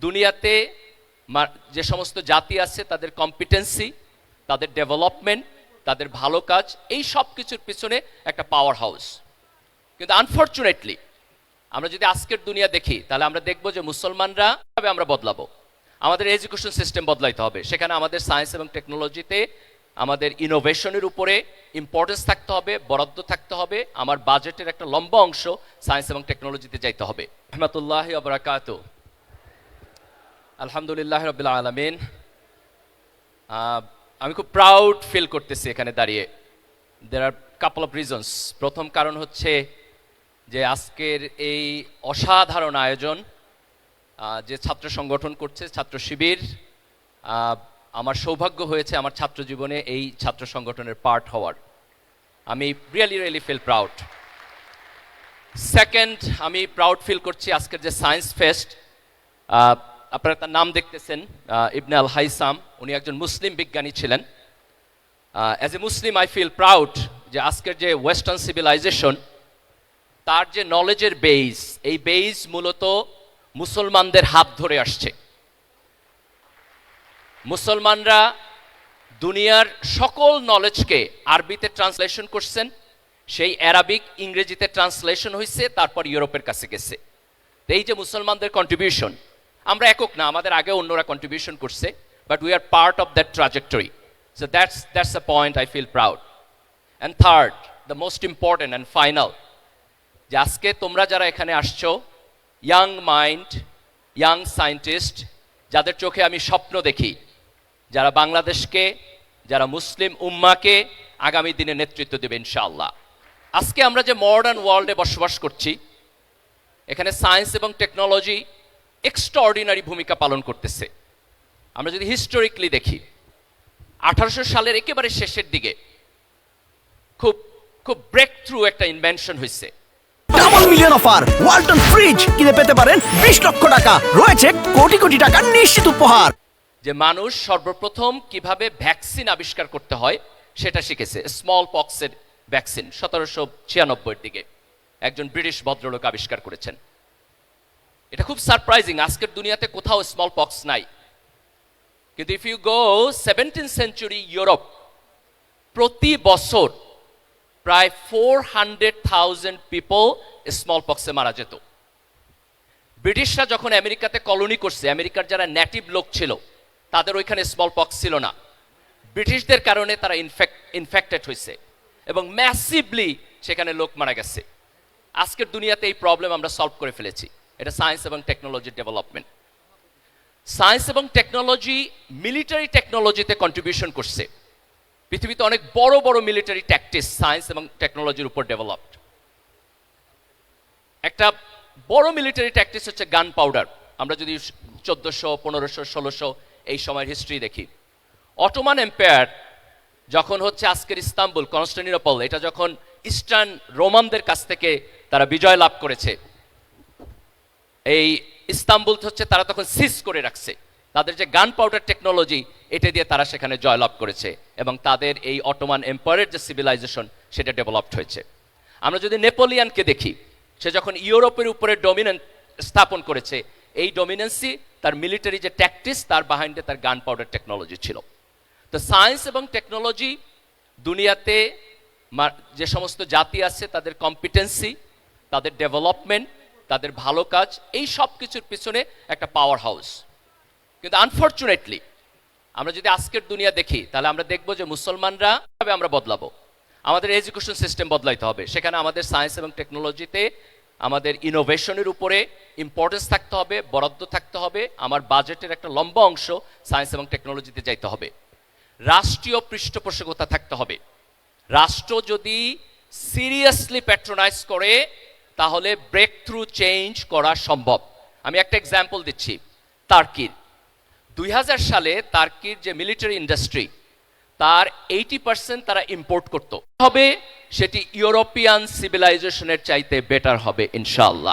দুনিয়াতে যে সমস্ত জাতি আছে তাদের কম্পিটেন্সি, তাদের ডেভেলপমেন্ট, তাদের ভালো কাজ, এই সব কিছুর পিছনে একটা পাওয়ার হাউস। কিন্তু আনফর্চুনেটলি আমরা যদি আজকের দুনিয়া দেখি তাহলে আমরা দেখব যে মুসলমানরা কিভাবে আমরা বদলাবো। আমাদের এডুকেশন সিস্টেম বদলাইতে হবে, সেখানে আমাদের সায়েন্স এবং টেকনোলজিতে আমাদের ইনোভেশনের উপরে ইম্পর্টেন্স থাকতে হবে, বরাদ্দ থাকতে হবে। আমার বাজেটের একটা লম্বা অংশ সায়েন্স এবং টেকনোলজিতে যাইতে হবে। রহমতুল্লাহি ওয়া বারাকাতুহু। আলহামদুলিল্লাহ রাব্বিল আলামিন। আমি খুব প্রাউড ফিল করতেছি এখানে দাঁড়িয়ে। দের আর কাপল অফ রিজনস। প্রথম কারণ হচ্ছে যে আজকের এই অসাধারণ আয়োজন যে ছাত্র সংগঠন করছে, ছাত্র শিবির। আমার সৌভাগ্য হয়েছে আমার ছাত্র জীবনে এই ছাত্র সংগঠনের পার্ট হওয়ার। আমি রিয়েলি ফিল প্রাউড। সেকেন্ড, আমি প্রাউড ফিল করছি আজকের যে সায়েন্স ফেস্ট। আপনারা তার নাম দেখতেছেন, ইবনে আল হাইসাম। উনি একজন মুসলিম বিজ্ঞানী ছিলেন। As a Muslim I feel proud যে আজকের যে ওয়েস্টার্ন সিভিলাইজেশন, তার যে নলেজের বেইস, এই বেইস মূলত মুসলমানদের হাত ধরে আসছে। মুসলমানরা দুনিয়ার সকল নলেজকে আরবিতে ট্রান্সলেশন করছেন, সেই অ্যারাবিক ইংরেজিতে ট্রান্সলেশন হয়েছে, তারপর ইউরোপের কাছে গেছে। এই যে মুসলমানদের কন্ট্রিবিউশন, আমরা একক না, আমাদের আগে অন্যরা কন্ট্রিবিউশন করছে, but we are part of that trajectory. So that's a point I feel proud. And third, the most important and final, যে আজকে তোমরা যারা এখানে আসছো, ইয়াং মাইন্ড, ইয়াং সায়েন্টিস্ট, যাদের চোখে আমি স্বপ্ন দেখি, যারা বাংলাদেশকে, যারা মুসলিম উম্মাকে আগামী দিনে নেতৃত্ব দেবে ইনশাআল্লাহ। আজকে আমরা যে মডার্ন ওয়ার্ল্ডে বসবাস করছি, এখানে সায়েন্স এবং টেকনোলজি এক্সট্রাঅর্ডিনারি ভূমিকা পালন করতেছে। আমরা যদি হিস্টোরিক্যালি দেখি, 1800 সালের একেবারে শেষের দিকে খুব খুব ব্রেক থ্রু একটা ইনভেনশন হয়েছে। Double million offer, Walton fridge কিনে পেতে পারেন 20 লক্ষ টাকা, রয়েছে কোটি কোটি টাকার নিশ্চিত উপহার। যে মানুষ সর্বপ্রথম কিভাবে ভ্যাকসিন আবিষ্কার করতে হয় সেটা শিখেছে। স্মল পক্সের ভ্যাকসিন 1796 দিকে একজন ব্রিটিশ ভদ্রলোক আবিষ্কার করেছেন। এটা খুব সারপ্রাইজিং, আজকের দুনিয়াতে কোথাও স্মল পক্স নাই। কিন্তু if you go 17th century Europe, প্রতি বছর প্রায় 400,000 পিপল স্মল পক্সে মারা যেত। ব্রিটিশরা যখন আমেরিকাতে কলোনি করছে, আমেরিকার যারা নেটিভ লোক ছিল তাদের ওইখানে স্মল পক্স ছিল না। ব্রিটিশদের কারণে তারা ইনফেক্টেড হয়েছে এবং ম্যাসিভলি সেখানে লোক মারা গেছে। আজকের দুনিয়াতে এই প্রবলেম আমরা সলভ করে ফেলেছি। এটা সায়েন্স এবং টেকনোলজির ডেভেলপমেন্ট। সায়েন্স এবং টেকনোলজি মিলিটারি টেকনোলজিতে কন্ট্রিবিউশন করছে। পৃথিবীতে অনেক বড় বড় মিলিটারি ট্যাকটিক্স সায়েন্স এবং টেকনোলজির উপর ডেভেলপড। একটা বড় মিলিটারি ট্যাকটিক্স হচ্ছে গান পাউডার। আমরা যদি 1400, 1500, 1600 এই সময়ের হিস্ট্রি দেখি, অটোমান এম্পায়ার যখন হচ্ছে আজকের ইস্তাম্বুল, কনস্টান্টিনোপল, এটা যখন ইস্টার্ন রোমানদের কাছ থেকে তারা বিজয় লাভ করেছে, এই ইস্তাম্বুল হচ্ছে তারা তখন সিজ করে রাখছে। তাদের যে গান পাউডার টেকনোলজি, এটা দিয়ে তারা সেখানে জয়লাভ করেছে এবং তাদের এই অটোমান এম্পায়ারের যে সিভিলাইজেশন সেটা ডেভেলপড হয়েছে। আমরা যদি নেপোলিয়ানকে দেখি, সে যখন ইউরোপের উপরে ডমিনেন্স স্থাপন করেছে, এই ডমিনেন্সি তার মিলিটারি যে ট্যাকটিক্স, তার বাহাইন্ডে তার গান পাউডার টেকনোলজি ছিল। তো সায়েন্স এবং টেকনোলজি দুনিয়াতে যে সমস্ত জাতি আছে তাদের কম্পিটেন্সি, তাদের ডেভেলপমেন্ট, তাদের ভালো কাজ, এই সব কিছুর পিছনে একটা পাওয়ার হাউস। কিন্তু আনফর্চুনেটলি আমরা যদি আজকের দুনিয়া দেখি তাহলে আমরা দেখব যে মুসলমানরা কিভাবে আমরা বদলাবো। আমাদের এডুকেশন সিস্টেম বদলাইতে হবে, সেখানে আমাদের সায়েন্স এবং টেকনোলজিতে আমাদের ইনোভেশনের উপরে ইম্পর্টেন্স থাকতে হবে, বরাদ্দ থাকতে হবে। আমার বাজেটের একটা লম্বা অংশ সায়েন্স এবং টেকনোলজিতে যাইতে হবে। রাষ্ট্রীয় পৃষ্ঠপোষকতা থাকতে হবে। রাষ্ট্র যদি সিরিয়াসলি প্যাট্রোনাইজ করে তাহলে ব্রেক থ্রু চেঞ্জ করা সম্ভব। আমি একটা এক্সাম্পল দিচ্ছি, তার্কির। 2000 সালে তার্কির যে মিলিটারি ইন্ডাস্ট্রি, তার 80% তারা ইম্পোর্ট করত হবে। সেটি ইউরোপিয়ান সিভিলাইজেশনের চাইতে বেটার হবে ইনশাআল্লাহ।